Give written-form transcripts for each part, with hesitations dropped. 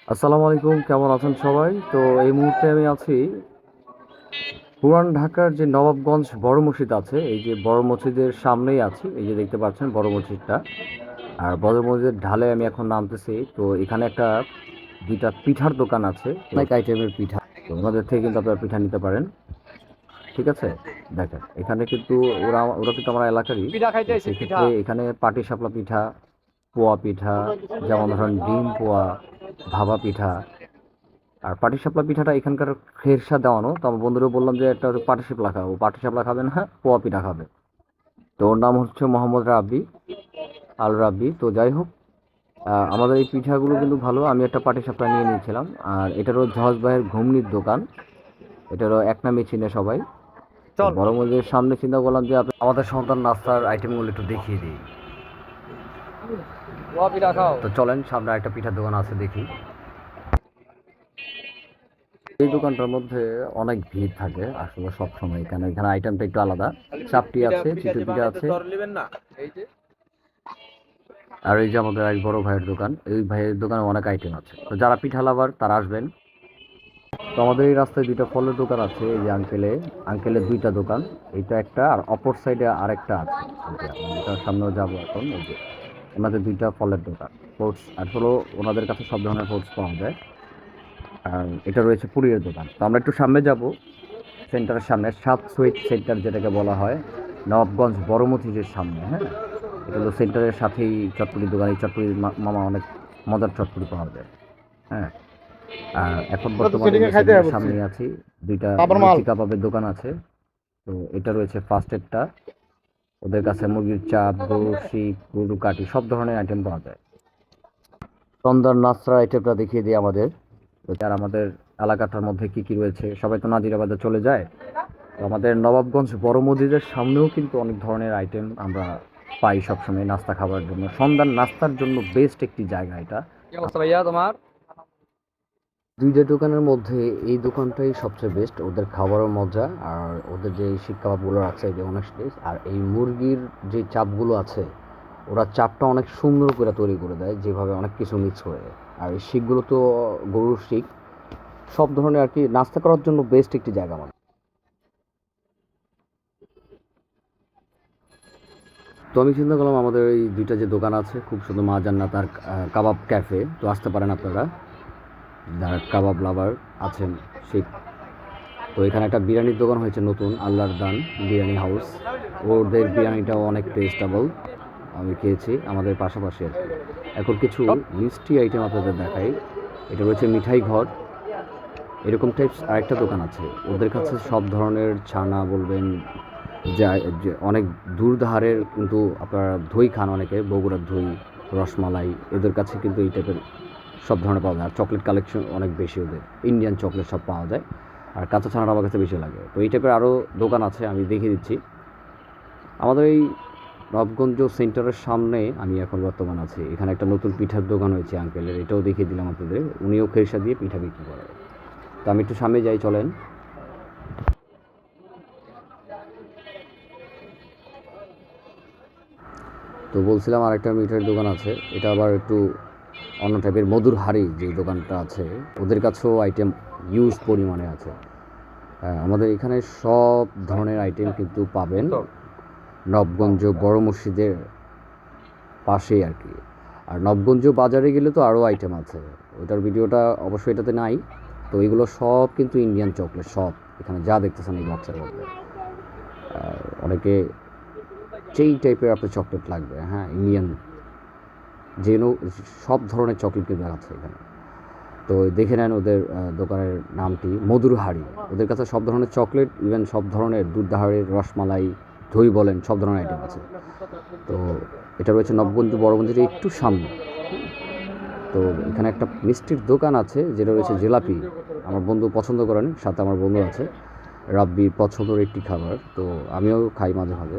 আসসালামু আলাইকুম, কেমন আছেন সবাই? তো এই মুহূর্তে আমি আছি পুরান ঢাকার যে নবাবগঞ্জ বড় মসজিদ আছে, এই যে বড় মসজিদের সামনেই আছি। এই যে দেখতে পাচ্ছেন বড় মসজিদটা। আর বড় মসজিদের ঢালে আমি এখন নামতেছি। তো এখানে একটা দুইটা পিঠার দোকান আছে, অনেক আইটেমের পিঠা। তো ওনাদের থেকে কিন্তু আপনারা পিঠা নিতে পারেন। ঠিক আছে, দেখেন এখানে কিন্তু ওরা ওরা কিন্তু আমার এলাকারই। পিঠা তো খাইতে আইছি পিঠা। সেক্ষেত্রে এখানে পাটিসাপলা পিঠা, পোয়া পিঠা, যেমন ধরেন ডিম পোয়া, ভাপা পিঠা। আর পাটিসাপলা পিঠাটা এখানকার খেরসা দেওয়ানো। তো আমার বন্ধুরা বললাম যে একটা পাটিসাপলা খাবো, পাটিসাপলা খাবে না, পোয়া পিঠা খাবে। তো ওর নাম হচ্ছে মোহাম্মদ রাব্বি, আল রাব্বি। তো যাই হোক, আমাদের এই পিঠাগুলো কিন্তু ভালো। আমি একটা পাটিসাপলা নিয়ে নিয়েছিলাম। আর এটারও জহাজ ভাইয়ের ঘুমনির দোকান, এটারও এক নামে চিনে সবাই। তো চল বড় মন্দিরের সামনে চিন্তা করলাম যে আমাদের সন্তান নাস্তার আইটেমগুলো একটু দেখিয়ে দিই। পোয়া পিঠা খাও। তো চলেন, সামনে একটা পিঠার দোকান আছে, দেখি। এই দোকানটার মধ্যে অনেক ভিড় থাকে আসলে সব সময়। কেন এখানে আইটেমটা একটু আলাদা। চাপটি পিঠা আছে, পিঠা চিতই যে পিঠা বানাইতে আছে। সর নেবেন না। এই যে আর এই যে আমাদের এক বড় ভাইয়ের দোকান, এই ভাইয়ের দোকানে অনেক আইটেম আছে। তো যারা পিঠা লাভার তারা আসবেন। তো আমাদের এই রাস্তায় দুইটা ফলের দোকান আছে। এই যে আঙ্কেলের দুইটা দোকান, এইটা একটা আর অপর সাইডে আরেকটা আছে। এই যে আমরা যেটার সামনেও যাবো এখন, এই যে ওনাদের দুইটা ফলের দোকান। ফ্রুটস আসলে ওনাদের কাছে সব ধরনের ফ্রুটস পাওয়া যায়। আর এটা রয়েছে পুরীর দোকান। তো আমরা একটু সামনে যাব, সেন্টারের সামনে, সাত সুইট সেন্টার যেটাকে বলা হয়, নবাবগঞ্জ বড় মসজিদের সামনে। হ্যাঁ, এটা হলো সেন্টারের সাথেই চটপটির দোকান। এই চটপটির মামা অনেক মজার চটপটি পাওয়া যায়। হ্যাঁ, আর এখন আমরা তো বর্তমানে সেটিং এই এ যে খাইতে সেন্টারের বলছি। সামনেই আছি। দুইটা বাবার মাল। লুচি কাবাবের দোকান আছে। তো এটা রয়েছে ফার্স্ট এডটা। ওদের কাছে মুরগির চাপ, গরুর শিক, গরু কাটি, সব ধরনের আইটেম পাওয়া যায়। সন্ধ্যার নাস্তার আইটেমটা দেখিয়ে দিই আমাদের। তো আর আমাদের এলাকাটার মধ্যে কি কি রয়েছে, সবাই তো নাজিরাবাদে চলে যায়। তো আমাদের নবাবগঞ্জ বড় মসজিদের সামনেও কিন্তু অনেক ধরনের আইটেম আমরা পাই সবসময় নাস্তা খাবার জন্য। সন্ধ্যার নাস্তার জন্য বেস্ট একটি জায়গা এটা। কি অবস্থা ভাইয়া তোমার? দুইটা দোকানের মধ্যে এই দোকানটাই সবচেয়ে বেস্ট। ওদের খাবারও মজা, আর ওদের যে শিক কাবাবগুলো আছে এটা অনেক টেস্ট। আর এই মুরগির যে চাপগুলো আছে, ওরা চাপটা অনেক সুন্দর করে তৈরি করে দেয়, যেভাবে অনেক কিছু মিক্স করে। আর এই শিকগুলো তো গরুর শিক, সব ধরনের আর কি নাস্তা করার জন্য বেস্ট একটি জায়গা আমাদের। তো আমি চিন্তা করলাম আমাদের এই দুইটা যে দোকান আছে, খুব সুন্দর, মা জান্নাত আর কাবাব ক্যাফে, তো আসতে পারেন আপনারা যারা কাবাব লাভার আছেন। সেই, তো এখানে একটা বিরিয়ানির দোকান হয়েছে নতুন, আল্লাহর দান বিরিয়ানি হাউস। ওদের বিরিয়ানিটাও অনেক টেস্টেবল, আমি খেয়েছি আমাদের পাশাপাশি আর কি। এখন কিছু মিষ্টি আইটেম আপনাদের দেখাই। এটা রয়েছে মিঠাই ঘর, এরকম টাইপস আরেকটা দোকান আছে। ওদের কাছে সব ধরনের ছানা বলবেন, যা যে অনেক দূর ধারের কিন্তু আপনারা দই খান অনেকে, বগুড়ার দই, রসমালাই, এদের কাছে কিন্তু এই টাইপের সব ধরনের পাওয়া যায়। আর চকলেট কালেকশন অনেক বেশি ওদের, ইন্ডিয়ান চকলেট সব পাওয়া যায়। আর কাঁচা ছানাটা আমার কাছে বেশি লাগে। তো এই টাইপের আরও দোকান আছে, আমি দেখিয়ে দিচ্ছি। আমাদের এই নবগঞ্জ সেন্টারের সামনে আমি এখন বর্তমান আছি। এখানে একটা নতুন পিঠার দোকান হয়েছে আঙ্কেলের, এটাও দেখিয়ে দিলাম আপনাদের। উনিও খেরসা দিয়ে পিঠা বিক্রি করে। তো আমি একটু সামনে যাই, চলেন। তো বলছিলাম আরেকটা মিঠাইয়ের দোকান আছে, এটা আবার একটু অন্য টাইপের। মধুর হাড়ি যে দোকানটা আছে, ওদের কাছেও আইটেম হিউজ পরিমাণে আছে। আমাদের এখানে সব ধরনের আইটেম কিন্তু পাবেন নবগঞ্জ বড় মসজিদের পাশেই আর কি। আর নবগঞ্জ বাজারে গেলে তো আরও আইটেম আছে, ওইটার ভিডিওটা অবশ্যই এটাতে নাই। তো এগুলো সব কিন্তু ইন্ডিয়ান চকলেট, সব এখানে যা দেখতেছেন এই বক্সের মধ্যে। অনেকে যেই টাইপের আপনার চকলেট লাগবে, হ্যাঁ, ইন্ডিয়ান যেন সব ধরনের চকলেট কিন্তু আছে এখানে। তো দেখে নেন ওদের দোকানের নামটি, মধুর হাড়ি। ওদের কাছে সব ধরনের চকলেট, ইভেন সব ধরনের দুধ হাড়ির রসমালাই, দই বলেন, সব ধরনের আইটেম আছে। তো এটা রয়েছে নবগঞ্জ বড় মন্দিরের একটু সামনে। তো এখানে একটা মিষ্টির দোকান আছে যেটা রয়েছে জিলাপি, আমার বন্ধু পছন্দ করেন, সাথে আমার বন্ধু আছে রাব্বির পছন্দের একটি খাবার। তো আমিও খাই মাঝে মাঝে।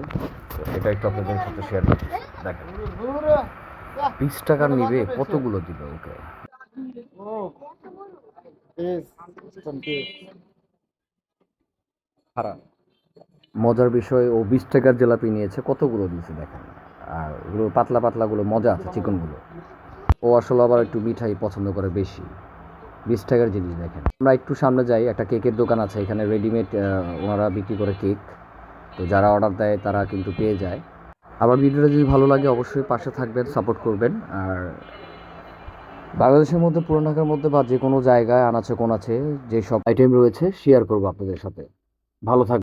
তো এটা একটু আপনাদের সাথে শেয়ার করছি। দেখেন 20 টাকার নিবে, কতগুলো দিল ওকে। খারাপ। মজার বিষয়, ও 20 টাকার জিলাপি নিয়েছে, কতগুলো দিয়েছে দেখেন। আর ওগুলো পাতলা পাতলাগুলো মজা আছে, চিকনগুলো। ও আসলে আবার একটু মিঠাই পছন্দ করে বেশি। 20 টাকার জিনিস দেখেন। আমরা একটু সামনে যাই, একটা কেকের দোকান আছে এখানে, রেডিমেড ওনারা বিক্রি করে কেক। তো যারা অর্ডার দেয় তারা কিন্তু পেয়ে যায়। আবার ভিডিওটা যদি ভালো লাগে অবশ্যই পাশে থাকবেন, সাপোর্ট করবেন। আর বাংলাদেশের মধ্যে, পুরান ঢাকার মধ্যে বা যে কোনো জায়গায় আনাচে কোনাচে যেসব আইটেম রয়েছে শেয়ার করবো আপনাদের সাথে। ভালো থাকবেন।